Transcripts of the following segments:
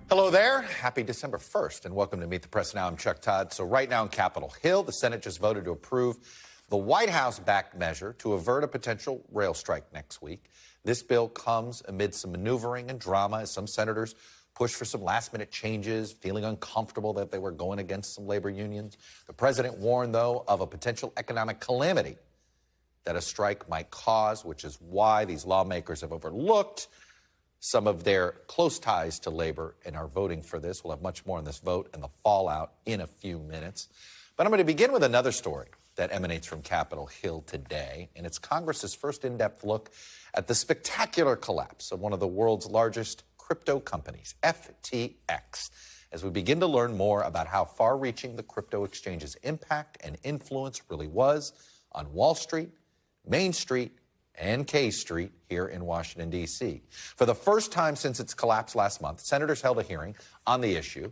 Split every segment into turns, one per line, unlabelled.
Hello there. Happy December 1st, and welcome to Meet the Press Now. I'm Chuck Todd. So right now in Capitol Hill, the Senate just voted to approve the White House-backed measure to avert a potential rail strike next week. This bill comes amid some maneuvering and drama as some senators push for some last-minute changes, feeling uncomfortable that they were going against some labor unions. The president warned, though, of a potential economic calamity that a strike might cause, which is why these lawmakers have overlooked some of their close ties to labor and are voting for this. We'll have much more on this vote and the fallout in a few minutes. But I'm going to begin with another story that emanates from Capitol Hill today, and it's Congress's first in-depth look at the spectacular collapse of one of the world's largest crypto companies, FTX, as we begin to learn more about how far-reaching the crypto exchange's impact and influence really was on Wall Street, Main Street, and K Street here in Washington, D.C. For the first time since its collapse last month, senators held a hearing on the issue.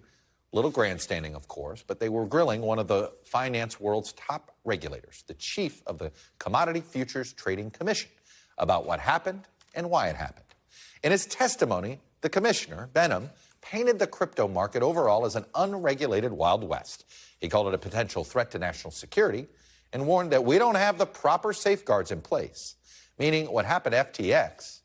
Little grandstanding, of course, but they were grilling one of the finance world's top regulators, the chief of the Commodity Futures Trading Commission, about what happened and why it happened. In his testimony, the commissioner, Benham, painted the crypto market overall as an unregulated Wild West. He called it a potential threat to national security and warned that we don't have the proper safeguards in place, meaning what happened to FTX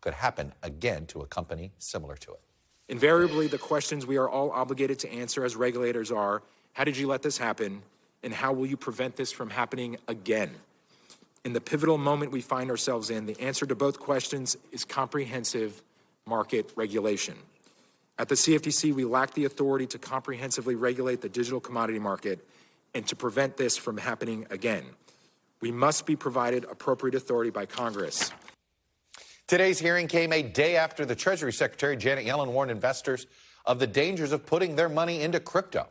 could happen again to a company similar to it.
Invariably, the questions we are all obligated to answer as regulators are, how did you let this happen, and how will you prevent this from happening again? In the pivotal moment we find ourselves in, the answer to both questions is comprehensive market regulation. At the CFTC, we lack the authority to comprehensively regulate the digital commodity market and to prevent this from happening again. We must be provided appropriate authority by Congress.
Today's hearing came a day after the Treasury Secretary, Janet Yellen, warned investors of the dangers of putting their money into crypto,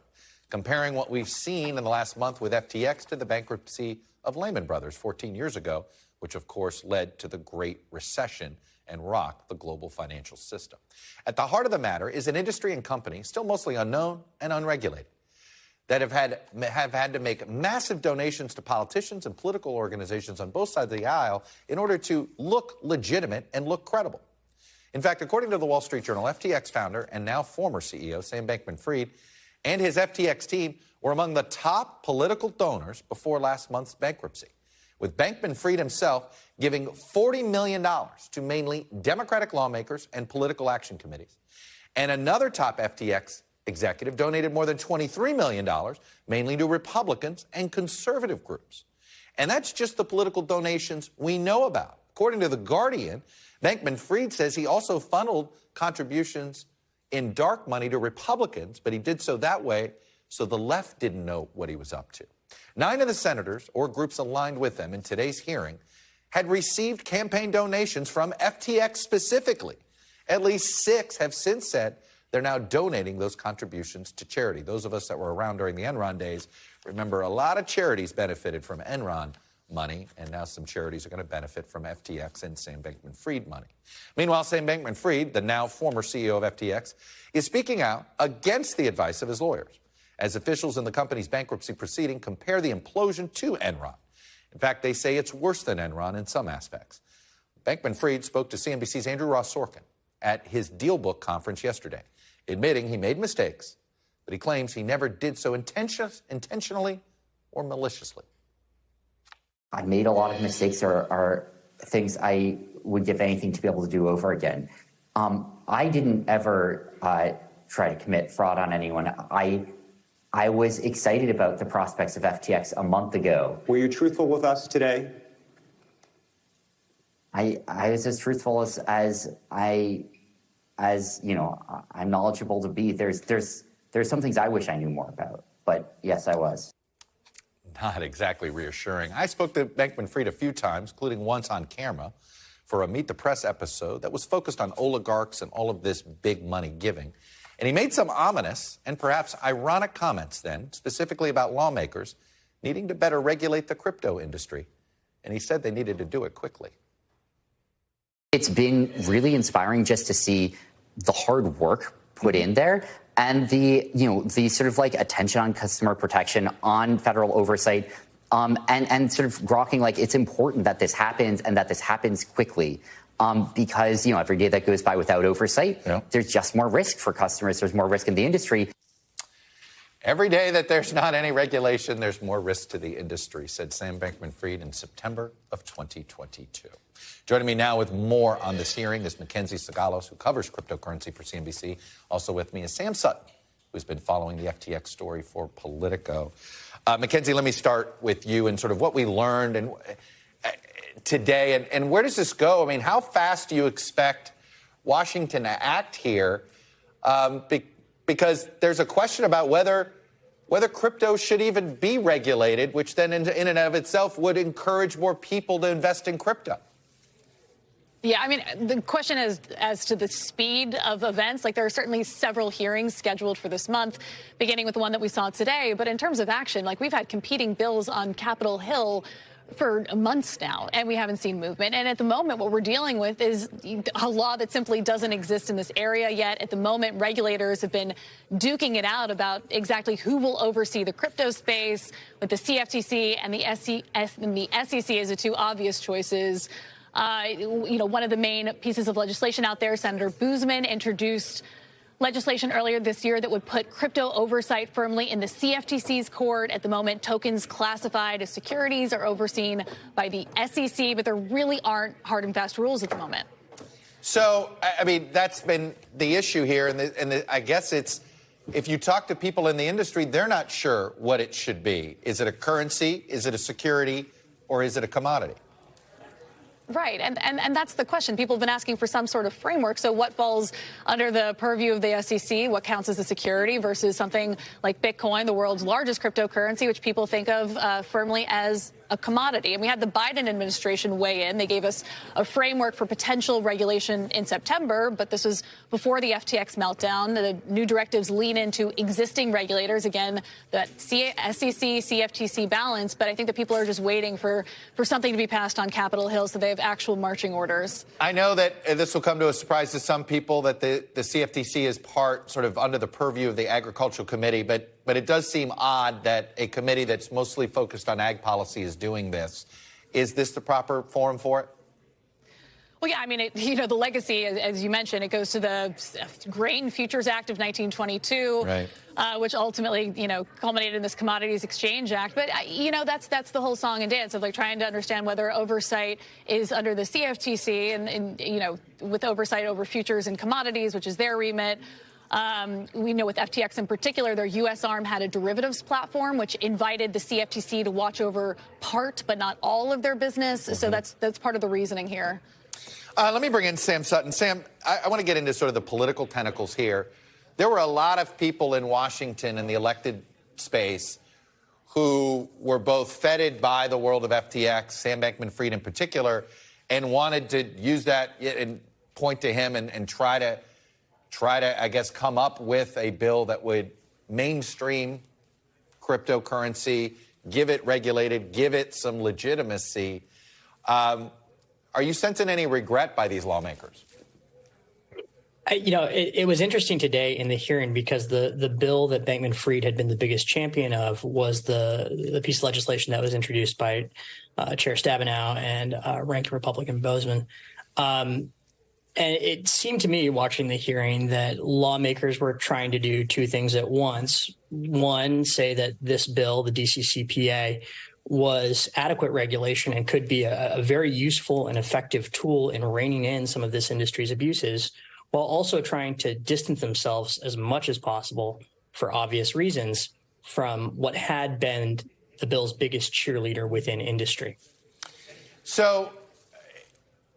comparing what we've seen in the last month with FTX to the bankruptcy of Lehman Brothers 14 years ago, which, of course, led to the Great Recession and rocked the global financial system. At the heart of the matter is an industry and company still mostly unknown and unregulated that have had to make massive donations to politicians and political organizations on both sides of the aisle in order to look legitimate and look credible. In fact, according to the Wall Street Journal, FTX founder and now former CEO Sam Bankman-Fried and his FTX team were among the top political donors before last month's bankruptcy, with Bankman-Fried himself giving $40 million to mainly Democratic lawmakers and political action committees. And another top FTX executive donated more than $23 million, mainly to Republicans and conservative groups. And that's just the political donations we know about. According to The Guardian, Bankman-Fried says he also funneled contributions in dark money to Republicans, but he did so that way so the left didn't know what he was up to. 9 of the senators, or groups aligned with them in today's hearing, had received campaign donations from FTX specifically. At least 6 have since said they're now donating those contributions to charity. Those of us that were around during the Enron days remember a lot of charities benefited from Enron money, and now some charities are going to benefit from FTX and Sam Bankman-Fried money. Meanwhile, Sam Bankman-Fried, the now former CEO of FTX, is speaking out against the advice of his lawyers, as officials in the company's bankruptcy proceeding compare the implosion to Enron. In fact, they say it's worse than Enron in some aspects. Bankman-Fried spoke to CNBC's Andrew Ross Sorkin at his Deal Book conference yesterday, admitting he made mistakes, but he claims he never did so intentionally or maliciously.
I made a lot of mistakes or things I would give anything to be able to do over again. I didn't ever try to commit fraud on anyone. I was excited about the prospects of FTX a month ago.
Were you truthful with us today?
I was as truthful as you know, I'm knowledgeable to be. There's some things I wish I knew more about, but yes, I was.
Not exactly reassuring. I spoke to Bankman-Fried a few times, including once on camera, for a Meet the Press episode that was focused on oligarchs and all of this big money giving. And he made some ominous and perhaps ironic comments then, specifically about lawmakers needing to better regulate the crypto industry. And he said they needed to do it quickly.
It's been really inspiring just to see the hard work put in there and the sort of like attention on customer protection, on federal oversight, and sort of grokking like it's important that this happens and that this happens quickly. because, every day that goes by without oversight, there's just more risk for customers. There's more risk in the industry.
Every day that there's not any regulation, there's more risk to the industry, said Sam Bankman-Fried in September of 2022. Joining me now with more on this hearing is Mackenzie Sagalos, who covers cryptocurrency for CNBC. Also with me is Sam Sutton, who's been following the FTX story for Politico. Mackenzie, let me start with you and sort of what we learned today, and where does this go? I mean, how fast do you expect Washington to act here? Because there's a question about whether crypto should even be regulated, which then in and of itself would encourage more people to invest in crypto.
Yeah, I mean, the question is as to the speed of events. Like, there are certainly several hearings scheduled for this month, beginning with the one that we saw today. But in terms of action, like, we've had competing bills on Capitol Hill for months now, and we haven't seen movement. And at the moment, what we're dealing with is a law that simply doesn't exist in this area yet. At the moment, regulators have been duking it out about exactly who will oversee the crypto space, with the CFTC and the SEC as the two obvious choices. One of the main pieces of legislation out there, Senator Boozman introduced legislation earlier this year that would put crypto oversight firmly in the CFTC's court. At the moment, tokens classified as securities are overseen by the SEC, but there really aren't hard and fast rules at the moment.
So, I mean, that's been the issue here. And I guess it's, if you talk to people in the industry, they're not sure what it should be. Is it a currency? Is it a security? Or is it a commodity?
Right. And that's the question. People have been asking for some sort of framework. So what falls under the purview of the SEC? What counts as a security versus something like Bitcoin, the world's largest cryptocurrency, which people think of firmly as a commodity? And we had the Biden administration weigh in. They gave us a framework for potential regulation in September, but this was before the FTX meltdown. The new directives lean into existing regulators. Again, that SEC, CFTC balance. But I think that people are just waiting for something to be passed on Capitol Hill so they have actual marching orders.
I know that this will come to a surprise to some people that the CFTC is part sort of under the purview of the Agricultural Committee, but it does seem odd that a committee that's mostly focused on ag policy is doing this. Is this the proper forum for it?
Well, yeah, I mean, the legacy, as you mentioned, it goes to the Grain Futures Act of 1922, right. Which ultimately, culminated in this Commodities Exchange Act. But, that's the whole song and dance of, like, trying to understand whether oversight is under the CFTC and with oversight over futures and commodities, which is their remit. We know with FTX in particular, their U.S. arm had a derivatives platform, which invited the CFTC to watch over part, but not all of their business. Mm-hmm. So that's part of the reasoning here.
Let me bring in Sam Sutton. Sam, I want to get into sort of the political tentacles here. There were a lot of people in Washington in the elected space who were both feted by the world of FTX, Sam Bankman-Fried in particular, and wanted to use that and point to him and try to, I guess, come up with a bill that would mainstream cryptocurrency, give it regulated, give it some legitimacy. Are you sensing any regret by these lawmakers?
It was interesting today in the hearing because the bill that Bankman-Fried had been the biggest champion of was the piece of legislation that was introduced by Chair Stabenow and Ranking Republican Boozman. And it seemed to me, watching the hearing, that lawmakers were trying to do two things at once. One, say that this bill, the DCCPA, was adequate regulation and could be a very useful and effective tool in reining in some of this industry's abuses, while also trying to distance themselves as much as possible, for obvious reasons, from what had been the bill's biggest cheerleader within industry.
So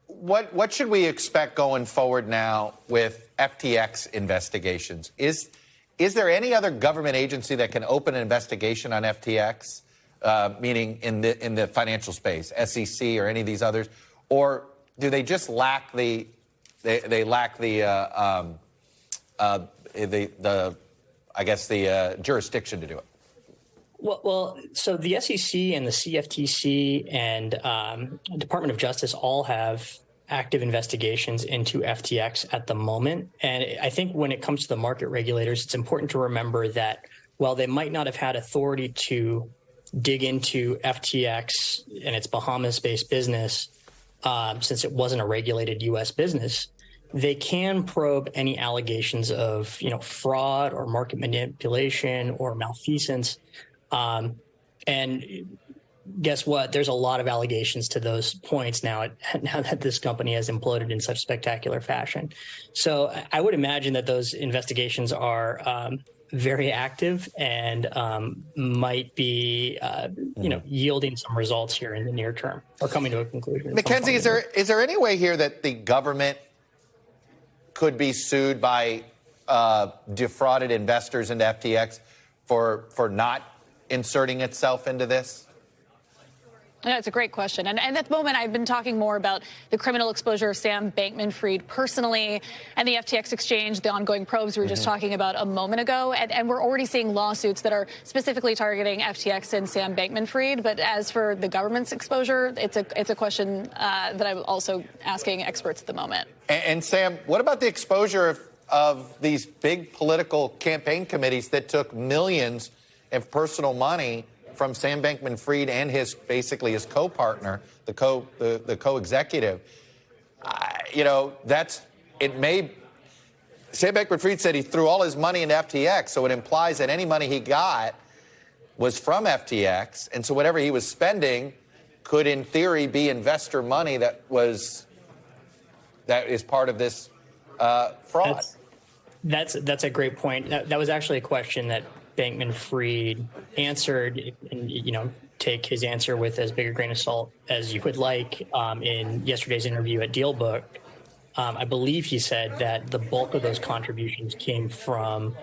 what should we expect going forward now with FTX investigations? Is there any other government agency that can open an investigation on FTX? Meaning in the financial space, SEC or any of these others, or do they just lack the jurisdiction to do it?
Well, so the SEC and the CFTC and Department of Justice all have active investigations into FTX at the moment, and I think when it comes to the market regulators, it's important to remember that while they might not have had authority to dig into FTX and its Bahamas-based business since it wasn't a regulated U.S. business, they can probe any allegations of, fraud or market manipulation or malfeasance. And guess what? There's a lot of allegations to those points now that this company has imploded in such spectacular fashion. So I would imagine that those investigations are very active and might be, yielding some results here in the near term or coming to a conclusion.
Mackenzie, is there any way here that the government could be sued by defrauded investors into FTX for not inserting itself into this?
That's a great question. And at the moment, I've been talking more about the criminal exposure of Sam Bankman-Fried personally and the FTX exchange, the ongoing probes we were just talking about a moment ago. And we're already seeing lawsuits that are specifically targeting FTX and Sam Bankman-Fried. But as for the government's exposure, it's a question that I'm also asking experts at the moment.
And Sam, what about the exposure of these big political campaign committees that took millions of personal money from Sam Bankman-Fried and his co-partner, the co-executive? Sam Bankman-Fried said he threw all his money into FTX, so it implies that any money he got was from FTX, and so whatever he was spending could, in theory, be investor money that is part of this fraud.
That's a great point. That was actually a question that Bankman-Fried answered, and take his answer with as big a grain of salt as you would like. In yesterday's interview at DealBook, I believe he said that the bulk of those contributions came from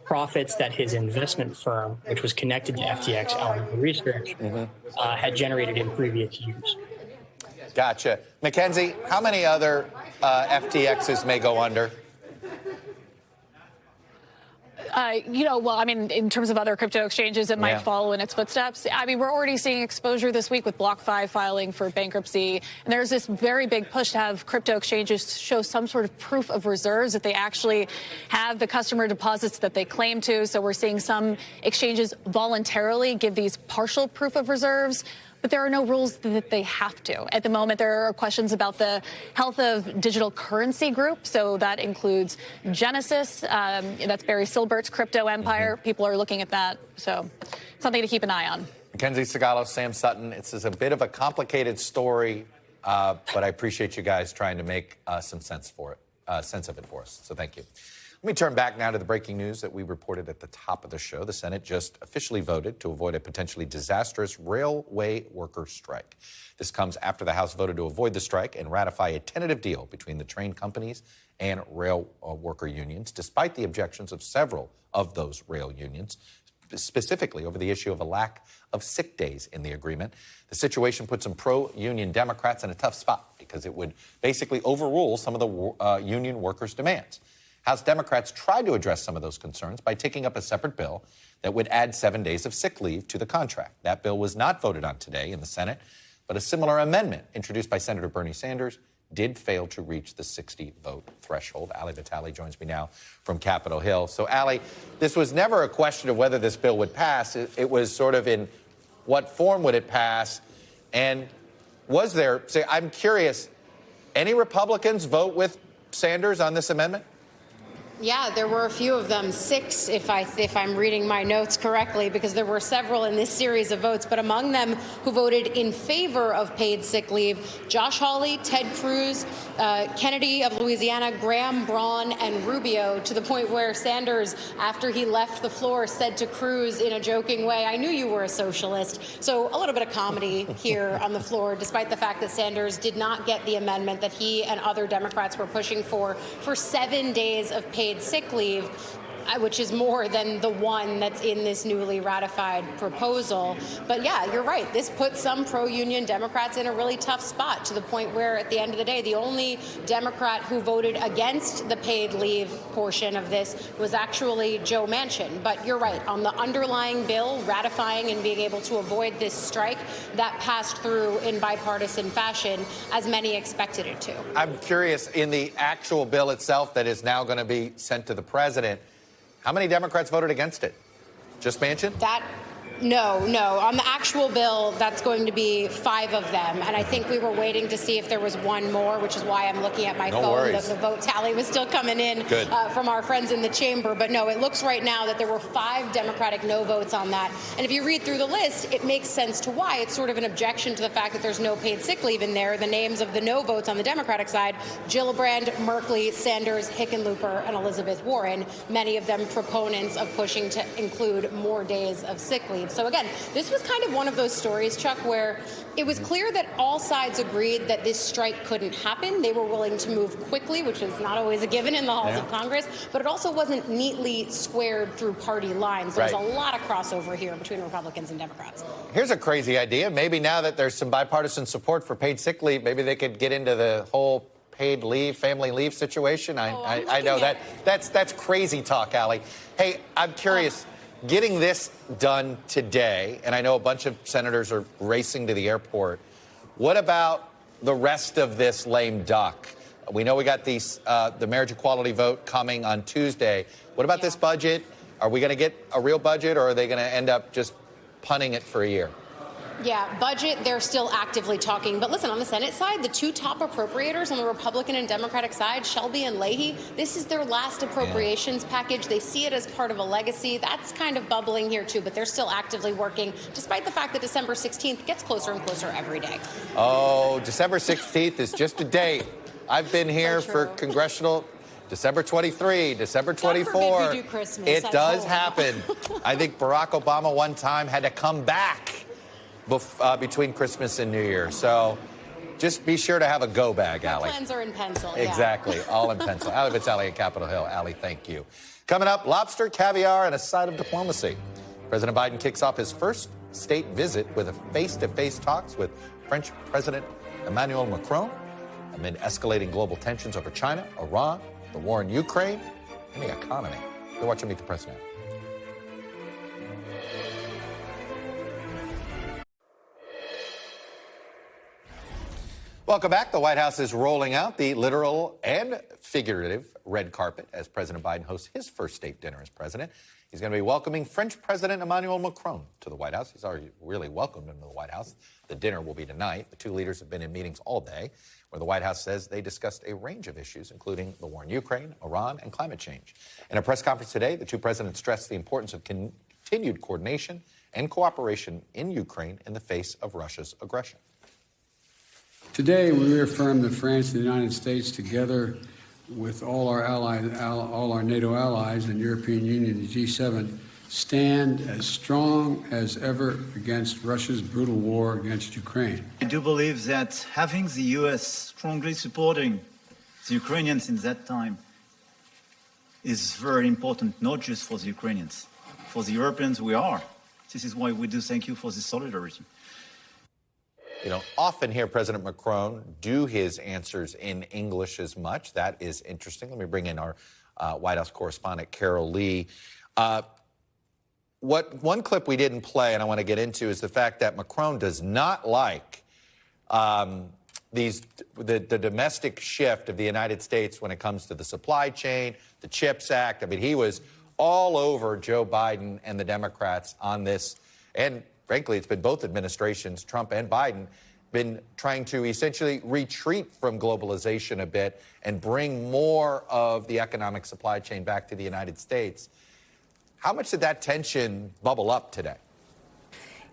profits that his investment firm, which was connected to FTX, Alameda Research, had generated in previous years.
Gotcha. Mackenzie, how many other FTXs may go under?
In terms of other crypto exchanges, it might follow in its footsteps. We're already seeing exposure this week with BlockFi filing for bankruptcy. And there's this very big push to have crypto exchanges show some sort of proof of reserves, that they actually have the customer deposits that they claim to. So we're seeing some exchanges voluntarily give these partial proof of reserves. But there are no rules that they have to. At the moment, there are questions about the health of Digital Currency Group. So that includes Genesis. That's Barry Silbert's crypto empire. People are looking at that. So something to keep an eye on.
Mackenzie Sigalos, Sam Sutton. It's a bit of a complicated story, but I appreciate you guys trying to make some sense of it for us. So thank you. Let me turn back now to the breaking news that we reported at the top of the show. The Senate just officially voted to avoid a potentially disastrous railway worker strike. This comes after the House voted to avoid the strike and ratify a tentative deal between the train companies and rail worker unions, despite the objections of several of those rail unions, specifically over the issue of a lack of sick days in the agreement. The situation put some pro-union Democrats in a tough spot because it would basically overrule some of the union workers' demands. House Democrats tried to address some of those concerns by taking up a separate bill that would add 7 days of sick leave to the contract. That bill was not voted on today in the Senate, but a similar amendment introduced by Senator Bernie Sanders did fail to reach the 60-vote threshold. Ali Vitale joins me now from Capitol Hill. So, Ali, this was never a question of whether this bill would pass. It was sort of in what form would it pass? And was there, I'm curious, any Republicans vote with Sanders on this amendment?
Yeah, there were a few of them, 6 if I'm reading my notes correctly, because there were several in this series of votes. But among them who voted in favor of paid sick leave, Josh Hawley, Ted Cruz, Kennedy of Louisiana, Graham, Braun, and Rubio, to the point where Sanders, after he left the floor, said to Cruz in a joking way, "I knew you were a socialist." So a little bit of comedy here on the floor, despite the fact that Sanders did not get the amendment that he and other Democrats were pushing for 7 days of paid sick leave, which is more than the one that's in this newly ratified proposal. But yeah, you're right. This puts some pro-union Democrats in a really tough spot, to the point where at the end of the day, the only Democrat who voted against the paid leave portion of this was actually Joe Manchin. But you're right. On the underlying bill, ratifying and being able to avoid this strike, that passed through in bipartisan fashion, as many expected it to.
I'm curious, in the actual bill itself that is now going to be sent to the president, how many Democrats voted against it? Just Manchin?
No. On the actual bill, that's going to be 5 of them. And I think we were waiting to see if there was one more, which is why I'm looking at my phone. The vote tally was still coming in from our friends in the chamber. But no, it looks right now that there were 5 Democratic no votes on that. And if you read through the list, it makes sense to why. It's sort of an objection to the fact that there's no paid sick leave in there. The names of the no votes on the Democratic side: Gillibrand, Merkley, Sanders, Hickenlooper, and Elizabeth Warren, many of them proponents of pushing to include more days of sick leave. So again, this was kind of one of those stories, Chuck, where it was clear that all sides agreed that this strike couldn't happen. They were willing to move quickly, which is not always a given in the halls of Congress, but it also wasn't neatly squared through party lines. There's a lot of crossover here between Republicans and Democrats.
Here's a crazy idea. Maybe now that there's some bipartisan support for paid sick leave, maybe they could get into the whole paid leave, family leave situation. I know that's crazy talk, Allie. Hey, I'm curious. Getting this done today, and I know a bunch of senators are racing to the airport, what about the rest of this lame duck? We know we got the marriage equality vote coming on Tuesday. What about this budget? Are we going to get a real budget, or are they going to end up just punting it for a year?
Yeah, budget, they're still actively talking. But listen, on the Senate side, the 2 top appropriators on the Republican and Democratic side, Shelby and Leahy, this is their last appropriations package. They see it as part of a legacy. That's kind of bubbling here, too. But they're still actively working, despite the fact that December 16th gets closer and closer every day.
Oh, December 16th is just a date. I've been here for congressional December 23, December 24.
God forbid we do Christmas.
It does happen. I think Barack Obama one time had to come back between Christmas and New Year. So just be sure to have a go bag, Allie.
Plans are in pencil.
Exactly, all in pencil. Allie Vitale at Capitol Hill. Allie, thank you. Coming up, lobster, caviar, and a side of diplomacy. President Biden kicks off his first state visit with a face-to-face talks with French President Emmanuel Macron amid escalating global tensions over China, Iran, the war in Ukraine, and the economy. You're watching Meet the Press now. Welcome back. The White House is rolling out the literal and figurative red carpet as President Biden hosts his first state dinner as president. He's going to be welcoming French President Emmanuel Macron to the White House. He's already really welcomed him to the White House. The dinner will be tonight. The 2 leaders have been in meetings all day, where the White House says they discussed a range of issues, including the war in Ukraine, Iran, and climate change. In a press conference today, the 2 presidents stressed the importance of continued coordination and cooperation in Ukraine in the face of Russia's aggression.
Today, we reaffirm that France and the United States, together with all our allies, all our NATO allies and European Union and G7, stand as strong as ever against Russia's brutal war against Ukraine.
I do believe that having the U.S. strongly supporting the Ukrainians in that time is very important, not just for the Ukrainians. For the Europeans, we are. This is why we do thank you for this solidarity.
You don't often hear President Macron do his answers in English as much. That is interesting. Let me bring in our White House correspondent, Carol Lee. One clip we didn't play, and I want to get into, is the fact that Macron does not like the domestic shift of the United States when it comes to the supply chain, the CHIPS Act. I mean, he was all over Joe Biden and the Democrats on this, and frankly, it's been both administrations, Trump and Biden, been trying to essentially retreat from globalization a bit and bring more of the economic supply chain back to the United States. How much did that tension bubble up today?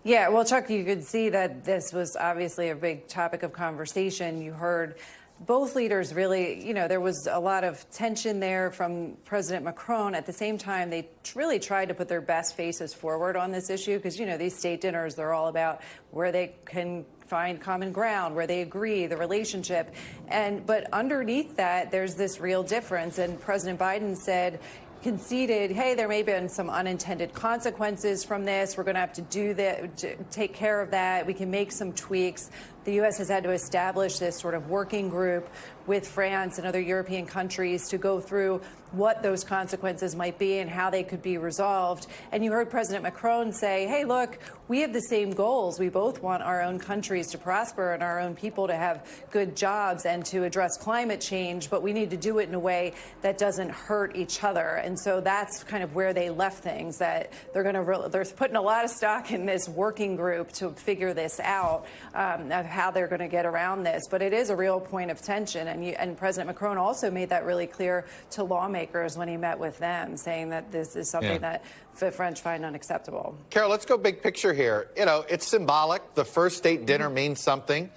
Yeah, well, Chuck, you could see that this was obviously a big topic of conversation. You heard both leaders really, there was a lot of tension there from President Macron. At the same time, they really tried to put their best faces forward on this issue because, these state dinners, they're all about where they can find common ground, where they agree, the relationship. But underneath that, there's this real difference. And President Biden conceded, hey, there may have been some unintended consequences from this. We're going to have to do that, to take care of that. We can make some tweaks. The U.S. has had to establish this sort of working group with France and other European countries to go through what those consequences might be and how they could be resolved. And you heard President Macron say, hey, look, we have the same goals. We both want our own countries to prosper and our own people to have good jobs and to address climate change, but we need to do it in a way that doesn't hurt each other. And so that's kind of where they left things, that they're putting a lot of stock in this working group to figure this out, of how they're going to get around this. But it is a real point of tension. And President Macron also made that really clear to lawmakers when he met with them, saying that this is something that the French find unacceptable.
Carol, let's go big picture here. You know, it's symbolic. The first state dinner means something.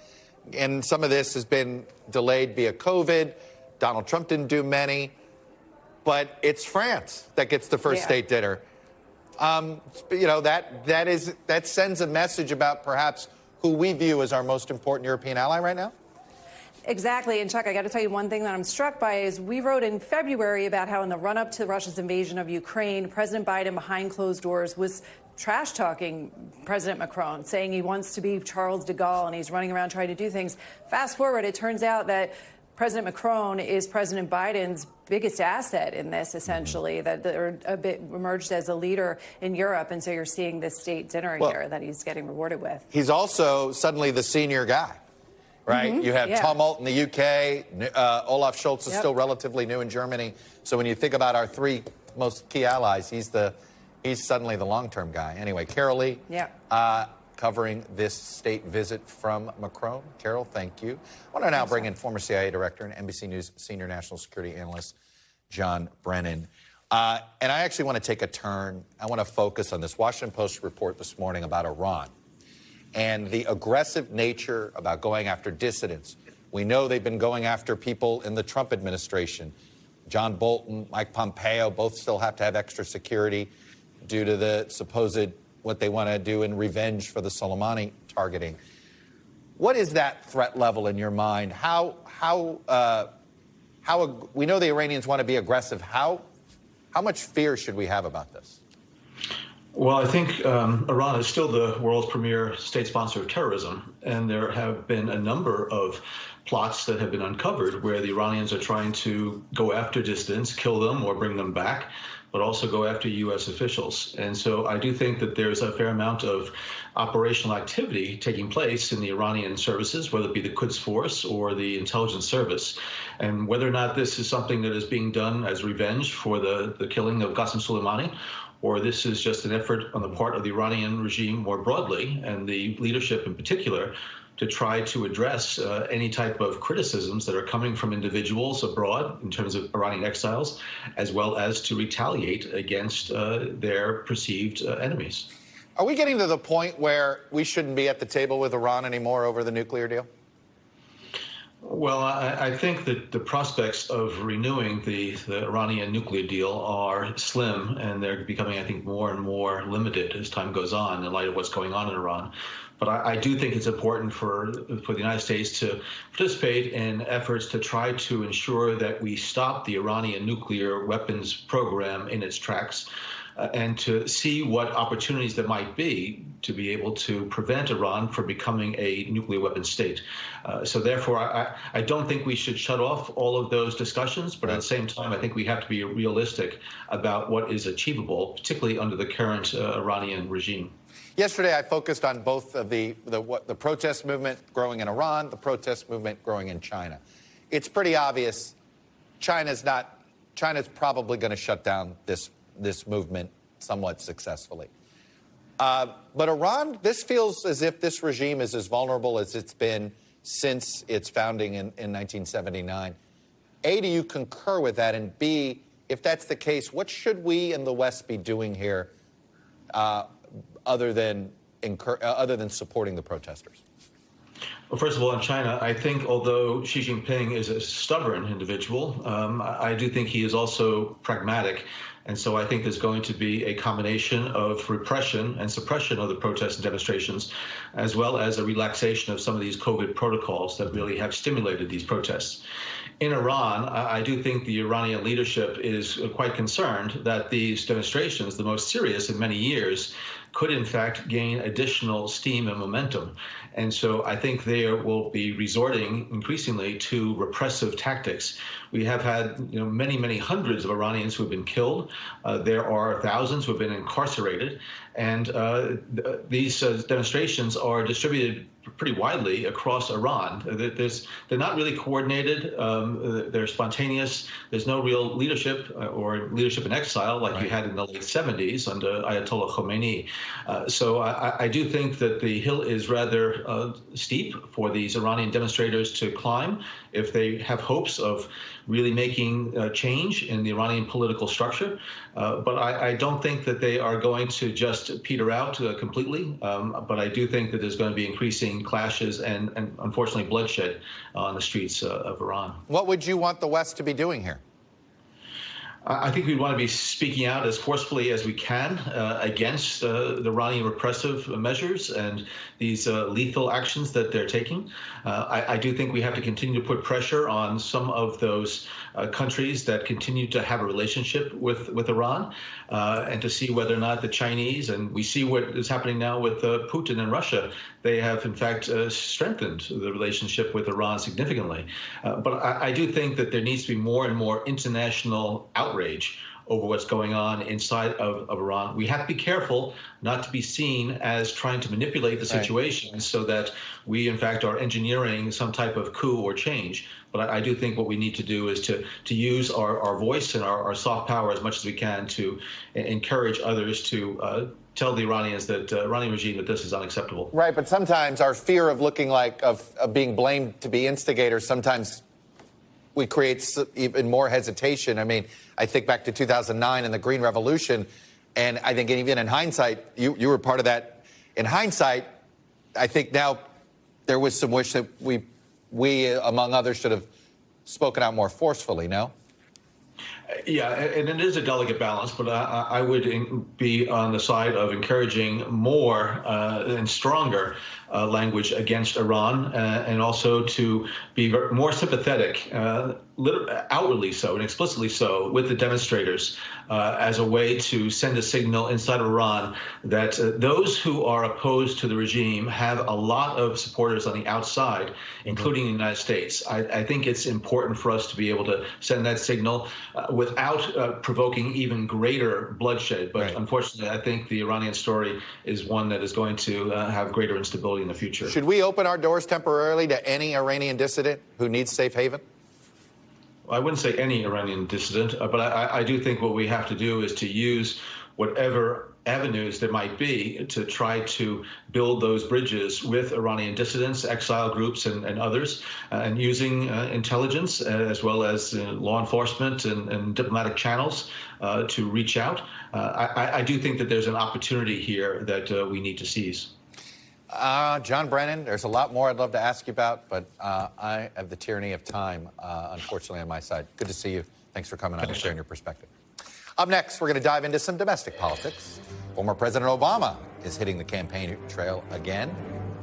And some of this has been delayed via COVID. Donald Trump didn't do many. But it's France that gets the first state dinner. You know, that sends a message about perhaps who we view as our most important European ally right now.
Exactly. And Chuck, I got to tell you one thing that I'm struck by is we wrote in February about how in the run-up to Russia's invasion of Ukraine, President Biden behind closed doors was trash-talking President Macron, saying he wants to be Charles de Gaulle and he's running around trying to do things. Fast forward, it turns out that President Macron is President Biden's biggest asset in this, essentially, that they're a bit emerged as a leader in Europe. And so you're seeing this state dinner here that he's getting rewarded with.
He's also suddenly the senior guy. Right? You have tumult in the UK. Olaf Scholz is still relatively new in Germany. So when you think about our three most key allies, he's suddenly the long-term guy. Anyway, Carol Leigh, covering this state visit from Macron. Carol, thank you. I want to now bring in former CIA director and NBC News senior national security analyst John Brennan. And I actually want to take a turn. I want to focus on this Washington Post report this morning about Iran and the aggressive nature about going after dissidents. We know they've been going after people in the Trump administration. John Bolton, Mike Pompeo, both still have to have extra security due to the supposed what they want to do in revenge for the Soleimani targeting. What is that threat level in your mind? How we know the Iranians want to be aggressive. How much fear should we have about this?
Well, I think Iran is still the world's premier state sponsor of terrorism, and there have been a number of plots that have been uncovered where the Iranians are trying to go after dissidents, kill them or bring them back, but also go after U.S. officials. And so I do think that there's a fair amount of operational activity taking place in the Iranian services, whether it be the Quds Force or the intelligence service. And whether or not this is something that is being done as revenge for the killing of Qasem Soleimani, or this is just an effort on the part of the Iranian regime more broadly, and the leadership in particular, to try to address any type of criticisms that are coming from individuals abroad in terms of Iranian exiles, as well as to retaliate against their perceived enemies.
Are we getting to the point where we shouldn't be at the table with Iran anymore over the nuclear deal?
Well, I think that the prospects of renewing the Iranian nuclear deal are slim, and they're becoming, I think, more and more limited as time goes on in light of what's going on in Iran. But I do think it's important for the United States to participate in efforts to try to ensure that we stop the Iranian nuclear weapons program in its tracks, and to see what opportunities there might be to be able to prevent Iran from becoming a nuclear weapon state. So therefore, I don't think we should shut off all of those discussions, but at the same time, I think we have to be realistic about what is achievable, particularly under the current Iranian regime.
Yesterday, I focused on both of the protest movement growing in Iran, the protest movement growing in China. It's pretty obvious China's probably going to shut down this movement somewhat successfully. But Iran, this feels as if this regime is as vulnerable as it's been since its founding in 1979. A, do you concur with that? And B, if that's the case, what should we in the West be doing here other than supporting the protesters?
Well, first of all, in China, I think although Xi Jinping is a stubborn individual, I do think he is also pragmatic. And so I think there's going to be a combination of repression and suppression of the protests and demonstrations, as well as a relaxation of some of these COVID protocols that really have stimulated these protests. In Iran, I do think the Iranian leadership is quite concerned that these demonstrations, the most serious in many years, could in fact gain additional steam and momentum. And so I think they will be resorting increasingly to repressive tactics. We have had many, many hundreds of Iranians who have been killed. There are thousands who have been incarcerated. And these demonstrations are distributed pretty widely across Iran. They're not really coordinated. They're spontaneous. There's no real leadership or leadership in exile like you had in the late 70s under Ayatollah Khomeini. So I do think that the hill is rather steep for these Iranian demonstrators to climb if they have hopes of really making change in the Iranian political structure. But I don't think that they are going to just peter out completely. But I do think that there's going to be increasing clashes and unfortunately bloodshed on the streets of Iran.
What would you want the West to be doing here?
I think we want to be speaking out as forcefully as we can against the Iranian repressive measures and these lethal actions that they're taking. I do think we have to continue to put pressure on some of those countries that continue to have a relationship with Iran and to see whether or not the Chinese, and we see what is happening now with Putin and Russia, they have in fact strengthened the relationship with Iran significantly. But I do think that there needs to be more and more international outrage over what's going on inside of Iran. We have to be careful not to be seen as trying to manipulate the situation so that we, in fact, are engineering some type of coup or change. But I do think what we need to do is to use our voice and our soft power as much as we can to encourage others to tell the Iranians that Iranian regime that this is unacceptable.
Right, but sometimes our fear of looking like, of being blamed to be instigators, sometimes we create even more hesitation. I mean, I think back to 2009 and the Green Revolution, and I think even in hindsight, you were part of that. In hindsight, I think now there was some wish that we among others, should have spoken out more forcefully, no?
Yeah, and it is a delicate balance, but I would be on the side of encouraging more and stronger language against Iran, and also to be more sympathetic, outwardly so and explicitly so, with the demonstrators as a way to send a signal inside of Iran that those who are opposed to the regime have a lot of supporters on the outside, including the United States. I think it's important for us to be able to send that signal without provoking even greater bloodshed. But unfortunately, I think the Iranian story is one that is going to have greater instability in the future.
Should we open our doors temporarily to any Iranian dissident who needs safe haven?
I wouldn't say any Iranian dissident, but I do think what we have to do is to use whatever avenues there might be to try to build those bridges with Iranian dissidents, exile groups, and others, and using intelligence as well as law enforcement and diplomatic channels to reach out. I do think that there's an opportunity here that we need to seize.
John Brennan, there's a lot more I'd love to ask you about, but I have the tyranny of time, unfortunately, on my side. Good to see you. Thanks for coming on and sharing your perspective. Up next, we're going to dive into some domestic politics. Former President Obama is hitting the campaign trail again.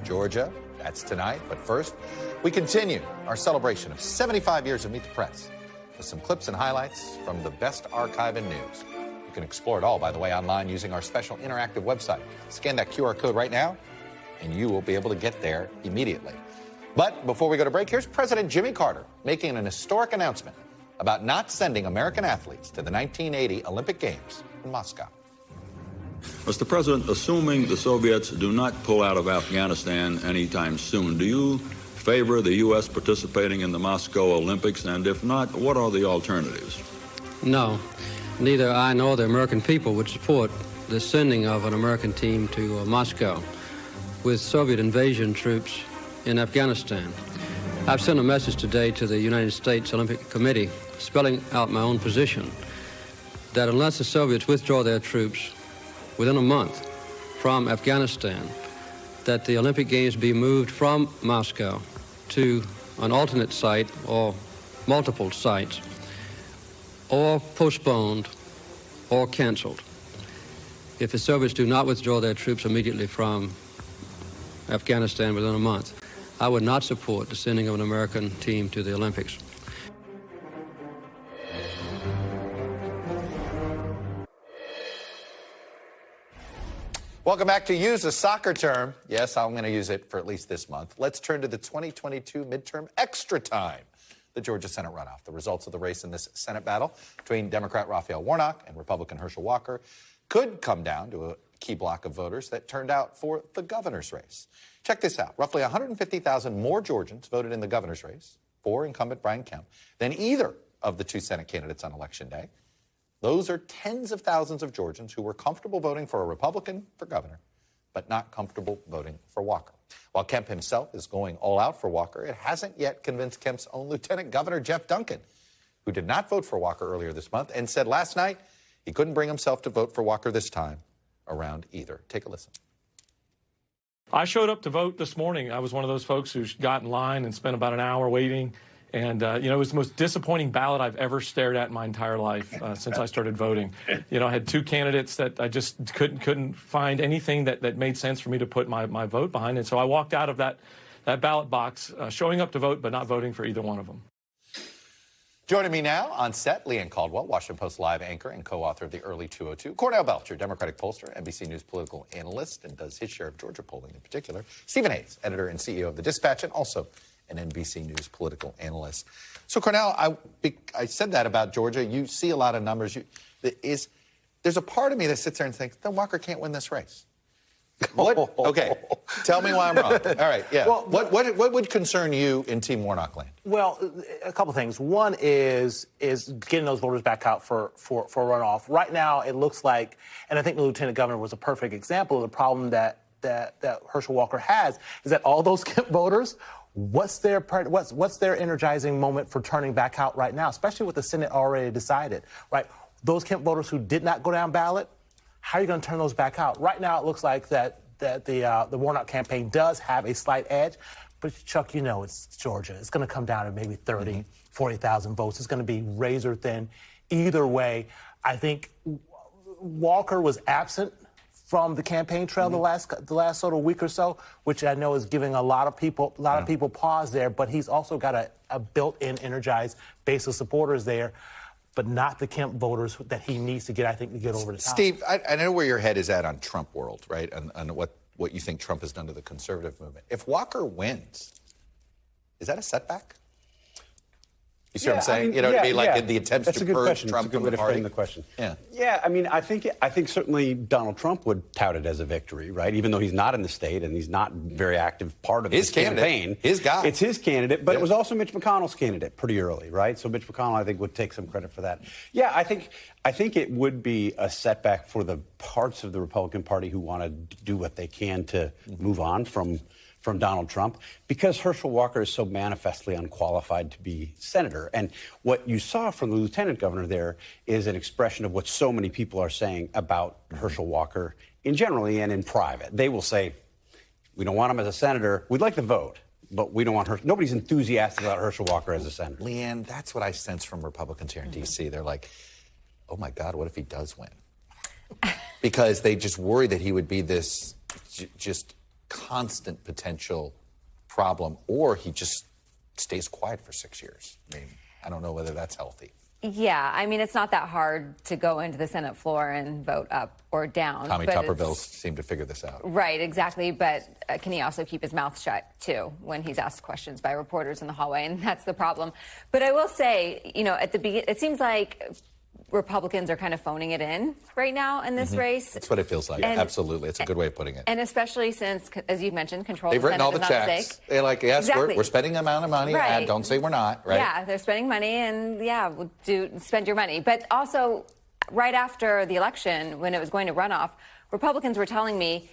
Georgia, that's tonight. But first, we continue our celebration of 75 years of Meet the Press with some clips and highlights from the best archive in news. You can explore it all, by the way, online using our special interactive website. Scan that QR code right now, and you will be able to get there immediately. But before we go to break, here's President Jimmy Carter making an historic announcement about not sending American athletes to the 1980 Olympic Games in Moscow.
Mr. President, assuming the Soviets do not pull out of Afghanistan anytime soon, do you favor the U.S. participating in the Moscow Olympics? And if not, what are the alternatives?
No, neither I nor the American people would support the sending of an American team to Moscow with Soviet invasion troops in Afghanistan. I've sent a message today to the United States Olympic Committee spelling out my own position that unless the Soviets withdraw their troops within a month from Afghanistan, that the Olympic Games be moved from Moscow to an alternate site or multiple sites, or postponed or canceled. If the Soviets do not withdraw their troops immediately from Afghanistan within a month, I would not support the sending of an American team to the Olympics.
Welcome back to Use a Soccer Term. Yes, I'm going to use it for at least this month. Let's turn to the 2022 midterm extra time, the Georgia Senate runoff. The results of the race in this Senate battle between Democrat Raphael Warnock and Republican Herschel Walker could come down to a key block of voters that turned out for the governor's race. Check this out. Roughly 150,000 more Georgians voted in the governor's race for incumbent Brian Kemp than either of the two Senate candidates on Election Day. Those are tens of thousands of Georgians who were comfortable voting for a Republican for governor, but not comfortable voting for Walker. While Kemp himself is going all out for Walker, it hasn't yet convinced Kemp's own Lieutenant Governor Jeff Duncan, who did not vote for Walker earlier this month and said last night he couldn't bring himself to vote for Walker this time around either. Take a listen.
I showed up to vote this morning. I was one of those folks who got in line and spent about an hour waiting. And, it was the most disappointing ballot I've ever stared at in my entire life since I started voting. I had two candidates that I just couldn't find anything that made sense for me to put my vote behind. And so I walked out of that ballot box showing up to vote, but not voting for either one of them.
Joining me now on set, Leigh Ann Caldwell, Washington Post Live anchor and co-author of the Early 202. Cornell Belcher, Democratic pollster, NBC News political analyst, and does his share of Georgia polling in particular. Stephen Hayes, editor and CEO of The Dispatch, and also an NBC News political analyst. So, Cornell, I said that about Georgia. You see a lot of numbers. There's a part of me that sits there and thinks, then Walker can't win this race. What? Okay, tell me why I'm wrong. All right, yeah. Well, what would concern you in Team Warnock land?
Well, a couple things. One is getting those voters back out for runoff. Right now, it looks like, and I think the lieutenant governor was a perfect example of the problem that Herschel Walker has, is that all those Kemp voters, what's their energizing moment for turning back out right now, especially with the Senate already decided, right? Those Kemp voters who did not go down ballot, how are you going to turn those back out? Right now, it looks like that the Warnock campaign does have a slight edge, but Chuck, it's Georgia. It's going to come down to maybe 30, 40,000 votes. It's going to be razor thin. Either way, I think Walker was absent from the campaign trail the last sort of week or so, which I know is giving a lot of people pause there. But he's also got a built-in energized base of supporters there, but not the Kemp voters that he needs to get, I think, to get over the top.
Steve, I know where your head is at on Trump world, right? And what you think Trump has done to the conservative movement. If Walker wins, is that a setback? You see what I'm saying? In the attempts to purge Trump from the party?
The question.
Yeah.
I think certainly Donald Trump would tout it as a victory, right? Even though he's not in the state and he's not a very active part of his campaign.
His guy.
It's his candidate, but it was also Mitch McConnell's candidate pretty early, right? So Mitch McConnell, I think, would take some credit for that. Yeah, I think it would be a setback for the parts of the Republican Party who want to do what they can to move on from Donald Trump, because Herschel Walker is so manifestly unqualified to be senator. And what you saw from the lieutenant governor there is an expression of what so many people are saying about Herschel Walker in generally and in private. They will say, we don't want him as a senator. We'd like the vote, but we don't want Herschel. Nobody's enthusiastic about Herschel Walker as a senator.
Leigh Ann, that's what I sense from Republicans here in D.C. They're like, oh, my God, what if he does win? Because they just worry that he would be this just constant potential problem, or he just stays quiet for 6 years. I mean, I don't know whether that's healthy.
Yeah, I mean, it's not that hard to go into the Senate floor and vote up or down.
Tommy Tuberville seemed to figure this out.
Right, exactly. But can he also keep his mouth shut, too, when he's asked questions by reporters in the hallway? And that's the problem. But I will say, at the beginning, it seems like Republicans are kind of phoning it in right now in this race.
That's what it feels like. Absolutely. It's a good way of putting it.
And especially since, as you mentioned, control
They've
the
written
Senate
all the
is not
checks.
stake.
They're like, yes,
Exactly.
we're spending the amount of money.
Right.
Don't say we're not, right?
Yeah, they're spending money, and spend your money. But also, right after the election, when it was going to runoff, Republicans were telling me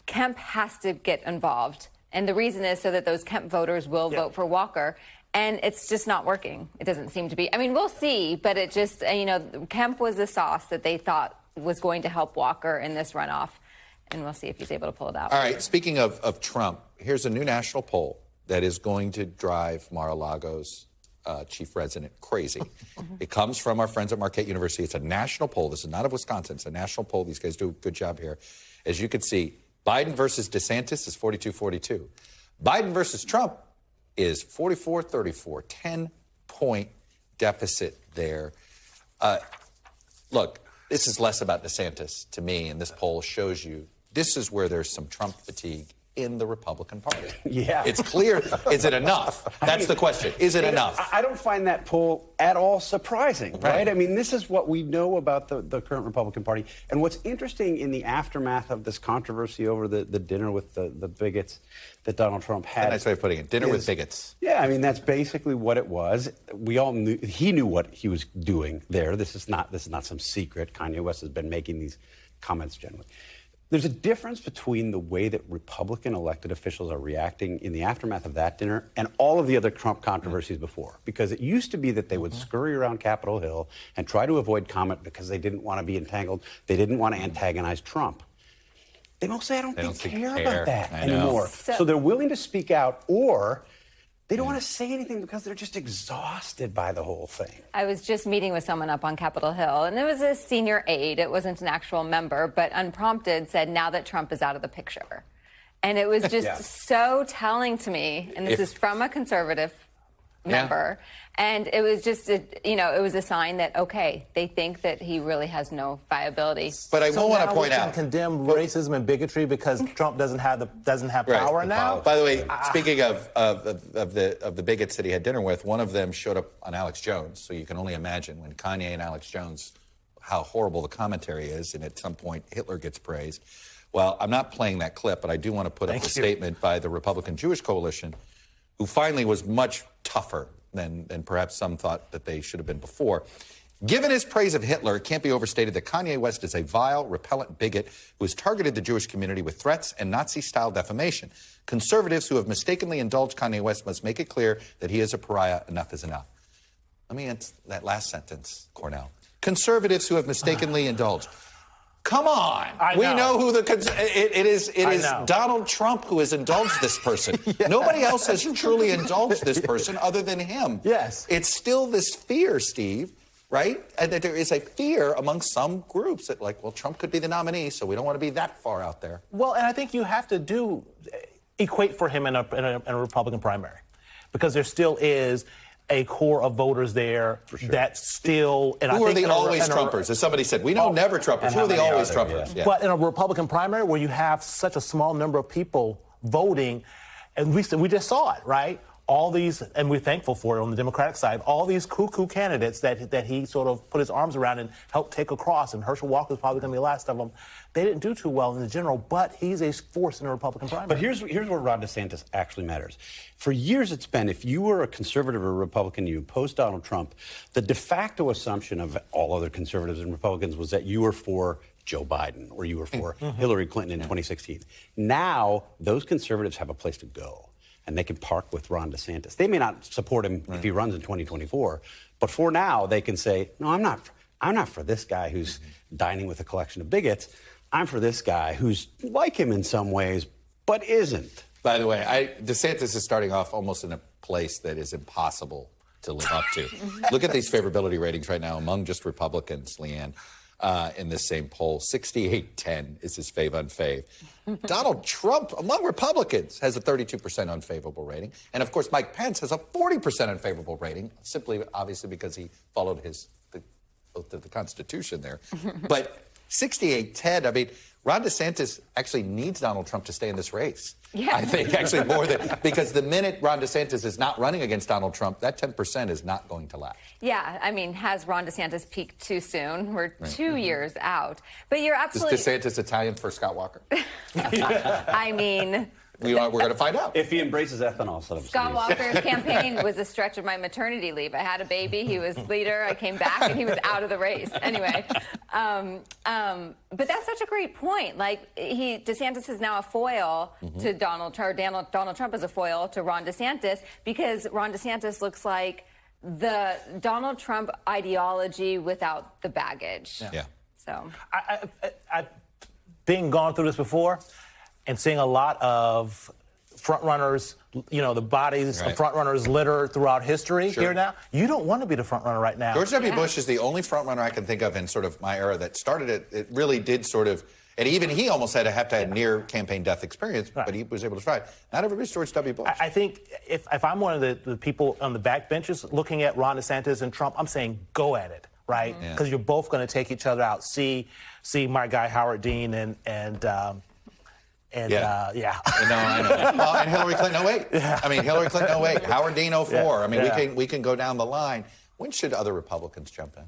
Kemp has to get involved. And the reason is so that those Kemp voters will vote for Walker. And it's just not working. It doesn't seem to be. I mean, we'll see, but it just, Kemp was the sauce that they thought was going to help Walker in this runoff. And we'll see if he's able to pull it out.
All right, speaking of Trump, here's a new national poll that is going to drive Mar-a-Lago's chief resident crazy. It comes from our friends at Marquette University. It's a national poll. This is not of Wisconsin. It's a national poll. These guys do a good job here. As you can see, Biden versus DeSantis is 42-42. Biden versus Trump is 44-34, 10-point deficit there. Look, this is less about DeSantis to me, and this poll shows you this is where there's some Trump fatigue in the Republican Party.
Yeah.
It's clear. Is it enough? That's the question. Is it enough?
I don't find that poll at all surprising, right? I mean, this is what we know about the current Republican Party. And what's interesting in the aftermath of this controversy over the dinner with the bigots that Donald Trump had.
That's a nice way of putting it. Dinner with bigots.
Yeah, I mean, that's basically what it was. We all knew, he knew what he was doing there. This is not some secret. Kanye West has been making these comments generally. There's a difference between the way that Republican elected officials are reacting in the aftermath of that dinner and all of the other Trump controversies before. Because it used to be that they would scurry around Capitol Hill and try to avoid comment because they didn't want to be entangled. They didn't want to antagonize Trump. They mostly, I don't think, care about that anymore. So they're willing to speak out, or they don't want to say anything because they're just exhausted by the whole thing.
I was just meeting with someone up on Capitol Hill, and it was a senior aide. It wasn't an actual member, but unprompted said, now that Trump is out of the picture. And it was just so telling to me, and this is from a conservative member, and it was just, it was a sign that, okay, they think that he really has no viability.
But I will want to point out,
condemn racism and bigotry because Trump doesn't have power now.
By the way, speaking of the bigots that he had dinner with, one of them showed up on Alex Jones. So you can only imagine when Kanye and Alex Jones, how horrible the commentary is, and at some point Hitler gets praised. Well, I'm not playing that clip, but I do want to put up a statement by the Republican Jewish Coalition, who finally was much tougher than perhaps some thought that they should have been before. Given his praise of Hitler, it can't be overstated that Kanye West is a vile, repellent bigot who has targeted the Jewish community with threats and Nazi-style defamation. Conservatives who have mistakenly indulged Kanye West must make it clear that he is a pariah. Enough is enough. Let me answer that last sentence, Cornell. Conservatives who have mistakenly indulged. Come on. We know who it is Donald Trump who has indulged this person. Nobody else has truly indulged this person other than him.
Yes.
It's still this fear, Steve, right? And that there is a fear among some groups that, like, well, Trump could be the nominee, so we don't want to be that far out there.
Well, and I think you have to equate for him in a Republican primary, because there still is a core of voters there that still... And
who are the always Trumpers? As somebody said, we know never Trumpers. Who are the always Trumpers?
Yeah. But in a Republican primary where you have such a small number of people voting, and we just saw it, right? All these, and we're thankful for it on the Democratic side, all these cuckoo candidates that he sort of put his arms around and helped take across, and Herschel Walker's probably going to be the last of them. They didn't do too well in the general, but he's a force in the Republican primary.
But here's where Ron DeSantis actually matters. For years it's been, if you were a conservative or Republican, you opposed Donald Trump, the de facto assumption of all other conservatives and Republicans was that you were for Joe Biden or you were for Hillary Clinton in 2016. Now, those conservatives have a place to go, and they can park with Ron DeSantis. They may not support him if he runs in 2024, but for now, they can say, no, I'm not for this guy who's dining with a collection of bigots. I'm for this guy who's like him in some ways, but isn't.
By the way, DeSantis is starting off almost in a place that is impossible to live up to. Look at these favorability ratings right now among just Republicans, Leigh Ann, in this same poll. 68-10 is his fave-unfave. Donald Trump, among Republicans, has a 32% unfavorable rating. And, of course, Mike Pence has a 40% unfavorable rating, simply, obviously, because he followed the oath of the Constitution there. But 68-10, I mean, Ron DeSantis actually needs Donald Trump to stay in this race. Yeah. I think actually more than, because the minute Ron DeSantis is not running against Donald Trump, that 10% is not going to last.
Yeah, I mean, has Ron DeSantis peaked too soon? We're 2 years out. But you're absolutely...
Is DeSantis Italian for Scott Walker?
I mean...
We're going to find out.
If he embraces ethanol.
Scott Walker's campaign was a stretch of my maternity leave. I had a baby. He was leader. I came back, and he was out of the race. Anyway, but that's such a great point. Like, DeSantis is now a foil to Donald Trump. Donald Trump is a foil to Ron DeSantis, because Ron DeSantis looks like the Donald Trump ideology without the baggage.
Yeah.
So,
I being gone through this before, and seeing a lot of front runners, the bodies of front runners litter throughout history here now. You don't want to be the front runner right now.
George W. Bush is the only front runner I can think of in sort of my era that started it. It really did sort of, and even he almost had to have near campaign death experience, but he was able to survive. Not everybody's George W. Bush.
I think if I'm one of the people on the back benches looking at Ron DeSantis and Trump, I'm saying go at it, right? Because you're both going to take each other out. See my guy Howard Dean and And
No, I know. Well, and Hillary Clinton, 08. I mean, Hillary Clinton, 08. Howard Dean, 04. I mean, we can go down the line. When should other Republicans jump in?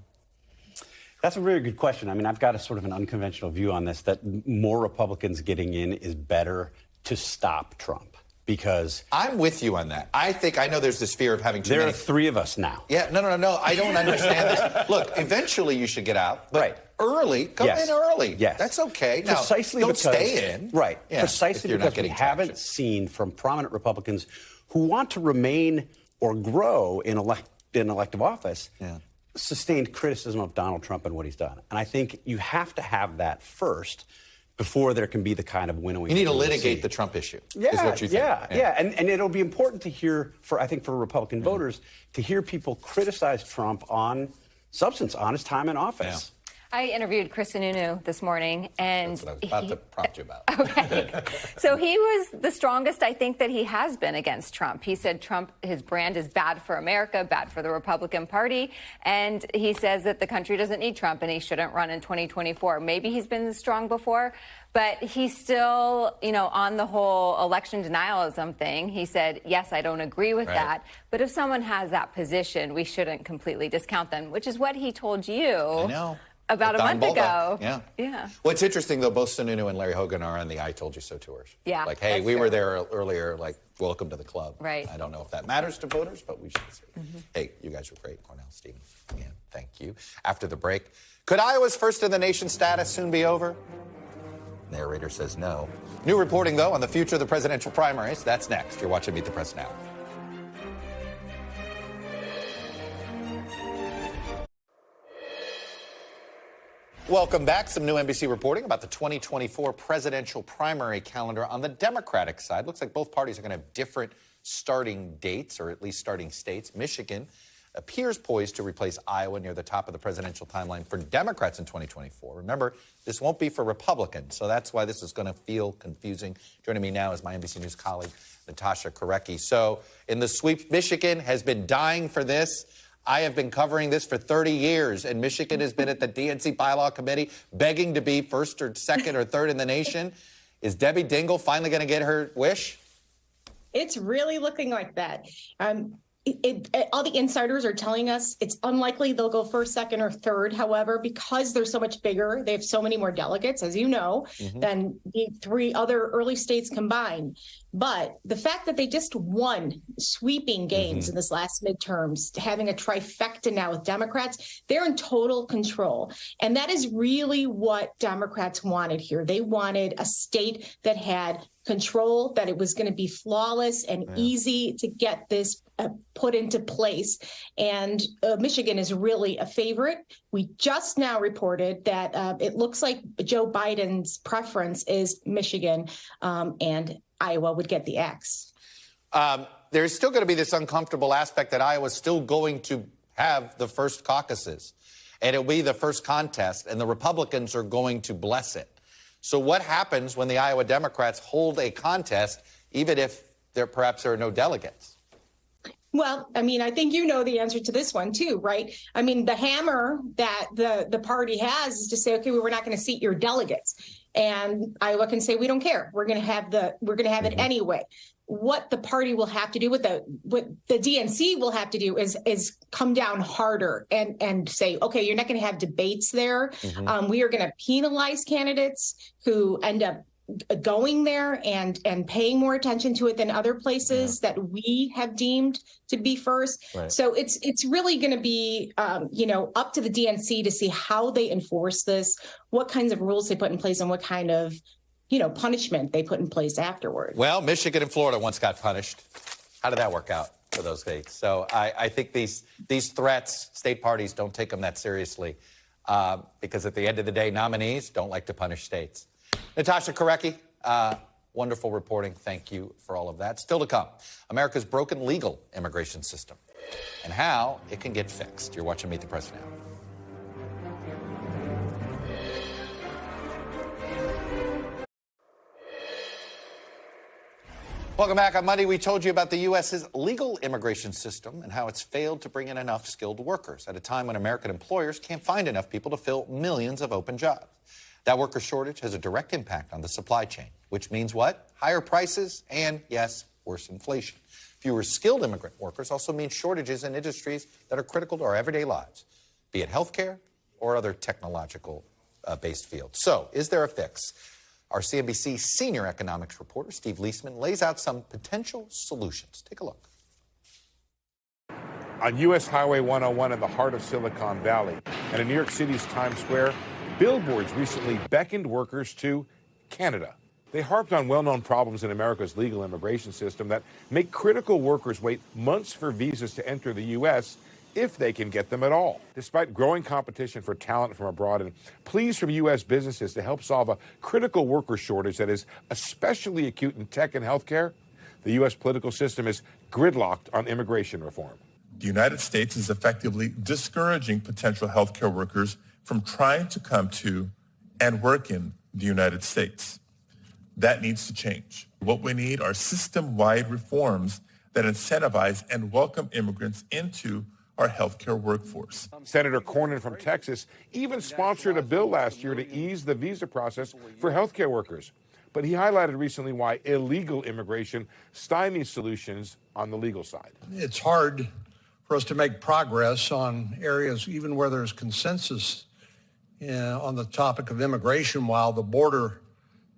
That's a very good question. I mean, I've got a sort of an unconventional view on this, that more Republicans getting in is better to stop Trump. Because
I'm with you on that. I know there's this fear of having too many.
There are three of us now.
Yeah, no. I don't understand this. Look, eventually you should get out, but early, come in early.
Yes.
That's okay. Now,
precisely
don't
because,
stay in.
Right.
Yeah,
precisely because we haven't seen from prominent Republicans who want to remain or grow in elective office sustained criticism of Donald Trump and what he's done. And I think you have to have that first before there can be the kind of winnowing.
You need to litigate the Trump issue, is what you think.
Yeah. And it'll be important to hear, I think for Republican voters, to hear people criticize Trump on substance, on his time in office.
I interviewed Chris Sununu this morning, and
that's what I was about to prompt you about.
Okay. So he was the strongest, I think, that he has been against Trump. He said Trump, his brand is bad for America, bad for the Republican Party, and he says that the country doesn't need Trump and he shouldn't run in 2024. Maybe he's been strong before, but he's still, on the whole election denialism thing. He said, yes, I don't agree with that, but if someone has that position, we shouldn't completely discount them, which is what he told you.
I know.
About a month ago.
Yeah. Well, it's interesting, though, both Sununu and Larry Hogan are on the I Told You So tours.
Yeah.
Like, hey, we were there earlier, like, welcome to the club.
Right.
I don't know if that matters to voters, but we should see. Hey, you guys were great. Cornell, Stephen, Leigh Ann, thank you. After the break, could Iowa's first in the nation status soon be over? Narrator says no. New reporting, though, on the future of the presidential primaries. That's next. You're watching Meet the Press Now. Welcome back. Some new NBC reporting about the 2024 presidential primary calendar on the Democratic side. Looks like both parties are going to have different starting dates, or at least starting states. Michigan appears poised to replace Iowa near the top of the presidential timeline for Democrats in 2024. Remember, this won't be for Republicans, so that's why this is going to feel confusing. Joining me now is my NBC News colleague, Natasha Korecki. So in the sweep, Michigan has been dying for this. I have been covering this for 30 years, and Michigan has been at the DNC bylaw committee begging to be first or second or third in the nation. Is Debbie Dingell finally going to get her wish?
It's really looking like that. All the insiders are telling us it's unlikely they'll go first, second, or third. However, because they're so much bigger, they have so many more delegates, as you know, than the three other early states combined. But the fact that they just won sweeping gains in this last midterms, having a trifecta now with Democrats, they're in total control. And that is really what Democrats wanted here. They wanted a state that had control, that it was going to be flawless and easy to get this put into place. And Michigan is really a favorite. We just now reported that it looks like Joe Biden's preference is Michigan, and Iowa would get the X.
There's still going to be this uncomfortable aspect that Iowa's still going to have the first caucuses, and it'll be the first contest, and the Republicans are going to bless it. So what happens when the Iowa Democrats hold a contest, even if perhaps there are no delegates?
Well, I mean, I think you know the answer to this one, too, right? I mean, the hammer that the party has is to say, OK, we're not going to seat your delegates. And Iowa can say, we don't care. We're going to have it anyway. What the party will have to do, what the DNC will have to do is come down harder and say, OK, you're not going to have debates there. We are going to penalize candidates who end up going there and paying more attention to it than other places that we have deemed to be first. So it's really going to be, up to the DNC to see how they enforce this, what kinds of rules they put in place, and what kind of, punishment they put in place afterward.
Well, Michigan and Florida once got punished. How did that work out for those states? So I think these threats, state parties don't take them that seriously because at the end of the day, nominees don't like to punish states. Natasha Korecki, wonderful reporting. Thank you for all of that. Still to come, America's broken legal immigration system and how it can get fixed. You're watching Meet the Press Now. Welcome back. On Monday, we told you about the U.S.'s legal immigration system and how it's failed to bring in enough skilled workers at a time when American employers can't find enough people to fill millions of open jobs. That worker shortage has a direct impact on the supply chain, which means what? Higher prices and, yes, worse inflation. Fewer skilled immigrant workers also mean shortages in industries that are critical to our everyday lives, be it healthcare or other technological-based fields. So, is there a fix? Our CNBC senior economics reporter, Steve Leisman, lays out some potential solutions. Take a look.
On U.S. Highway 101 in the heart of Silicon Valley and in New York City's Times Square, billboards recently beckoned workers to Canada. They harped on well-known problems in America's legal immigration system that make critical workers wait months for visas to enter the U.S. if they can get them at all. Despite growing competition for talent from abroad and pleas from U.S. businesses to help solve a critical worker shortage that is especially acute in tech and healthcare, the U.S. political system is gridlocked on immigration reform.
The United States is effectively discouraging potential healthcare workers from trying to come to and work in the United States. That needs to change. What we need are system-wide reforms that incentivize and welcome immigrants into our healthcare workforce.
Senator Cornyn from Texas even sponsored a bill last year to ease the visa process for healthcare workers. But he highlighted recently why illegal immigration stymies solutions on the legal side.
It's hard for us to make progress on areas even where there's consensus on the topic of immigration while the border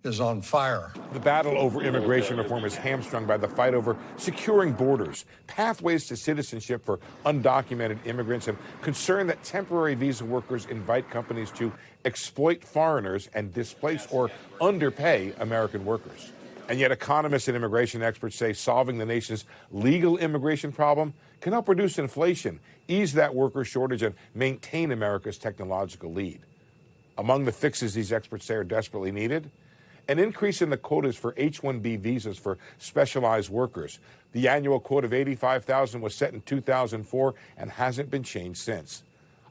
is on fire.
The battle over immigration reform is hamstrung by the fight over securing borders, pathways to citizenship for undocumented immigrants, and concern that temporary visa workers invite companies to exploit foreigners and displace or underpay American workers. And yet economists and immigration experts say solving the nation's legal immigration problem can help reduce inflation, ease that worker shortage, and maintain America's technological lead. Among the fixes these experts say are desperately needed: an increase in the quotas for H-1B visas for specialized workers. The annual quota of 85,000 was set in 2004 and hasn't been changed since.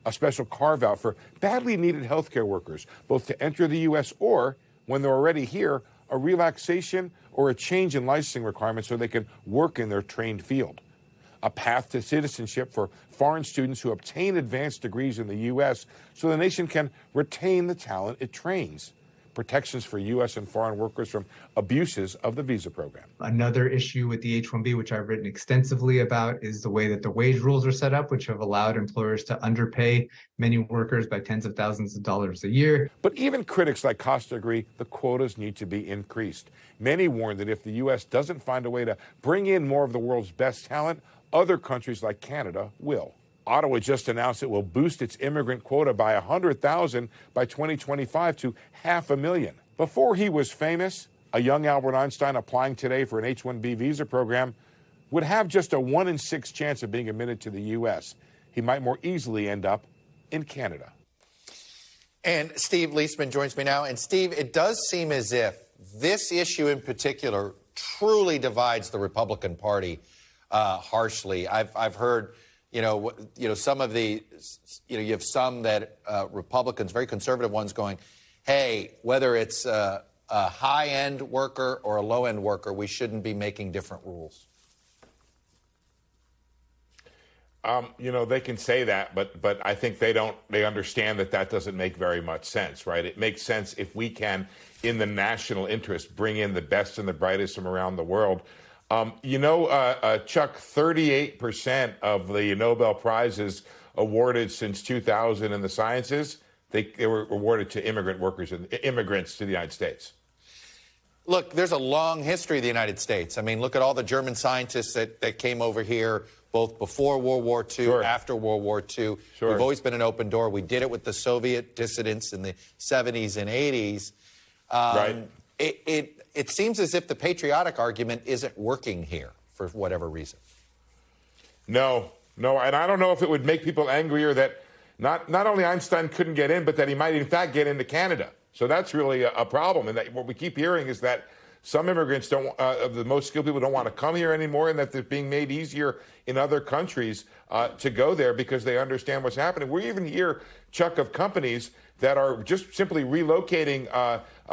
A special carve-out for badly needed healthcare workers, both to enter the U.S. or, when they're already here, a relaxation or a change in licensing requirements so they can work in their trained field. A path to citizenship for foreign students who obtain advanced degrees in the U.S. so the nation can retain the talent it trains. Protections for U.S. and foreign workers from abuses of the visa program.
Another issue with the H-1B, which I've written extensively about, is the way that the wage rules are set up, which have allowed employers to underpay many workers by tens of thousands of dollars a year.
But even critics like Costa agree the quotas need to be increased. Many warn that if the U.S. doesn't find a way to bring in more of the world's best talent, other countries like Canada will. Ottawa just announced it will boost its immigrant quota by 100,000 by 2025 to 500,000. Before he was famous, a young Albert Einstein applying today for an H-1B visa program would have just a 1 in 6 chance of being admitted to the U.S. He might more easily end up in Canada.
And Steve Leisman joins me now. And Steve, it does seem as if this issue in particular truly divides the Republican Party harshly. I've heard some of the, you have some that Republicans, very conservative ones, going, hey, whether it's a high-end worker or a low-end worker, we shouldn't be making different rules.
They can say that, but I think they understand that doesn't make very much sense, right? It makes sense if we can, in the national interest, bring in the best and the brightest from around the world. Chuck, 38% of the Nobel Prizes awarded since 2000 in the sciences, they were awarded to immigrant workers and immigrants to the United States.
Look, there's a long history of the United States. I mean, look at all the German scientists that came over here, both before World War II, sure, after World War II. Sure. We've always been an open door. We did it with the Soviet dissidents in the 70s and 80s. Right. It seems as if the patriotic argument isn't working here for whatever reason.
No, and I don't know if it would make people angrier that not only Einstein couldn't get in, but that he might in fact get into Canada. So that's really a problem. And that what we keep hearing is that some immigrants the most skilled people don't want to come here anymore, and that they're being made easier in other countries to go there because they understand what's happening. We even hear, Chuck, of companies that are just simply relocating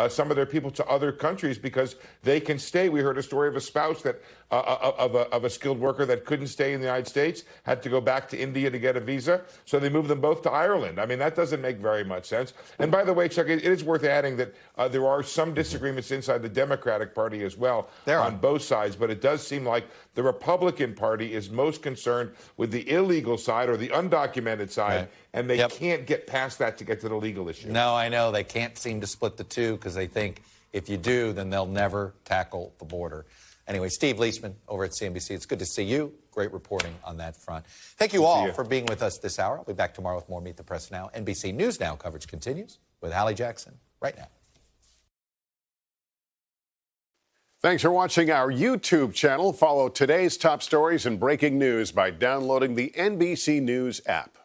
some of their people to other countries because they can stay. We heard a story of a spouse that of a skilled worker that couldn't stay in the United States, had to go back to India to get a visa, so they moved them both to Ireland. I mean, that doesn't make very much sense. And by the way, Chuck, it is worth adding that there are some disagreements inside the Democratic Party as well on both sides, but it does seem like the Republican Party is most concerned with the illegal side or the undocumented side, and they can't get past that to get to the legal issue.
No, I know. They can't seem to split the two because they think if you do, then they'll never tackle the border. Anyway, Steve Leisman over at CNBC. It's good to see you. Great reporting on that front. Thank you all for being with us this hour. I'll be back tomorrow with more Meet the Press Now. NBC News Now coverage continues with Hallie Jackson right now.
Thanks for watching our YouTube channel. Follow today's top stories and breaking news by downloading the NBC News app.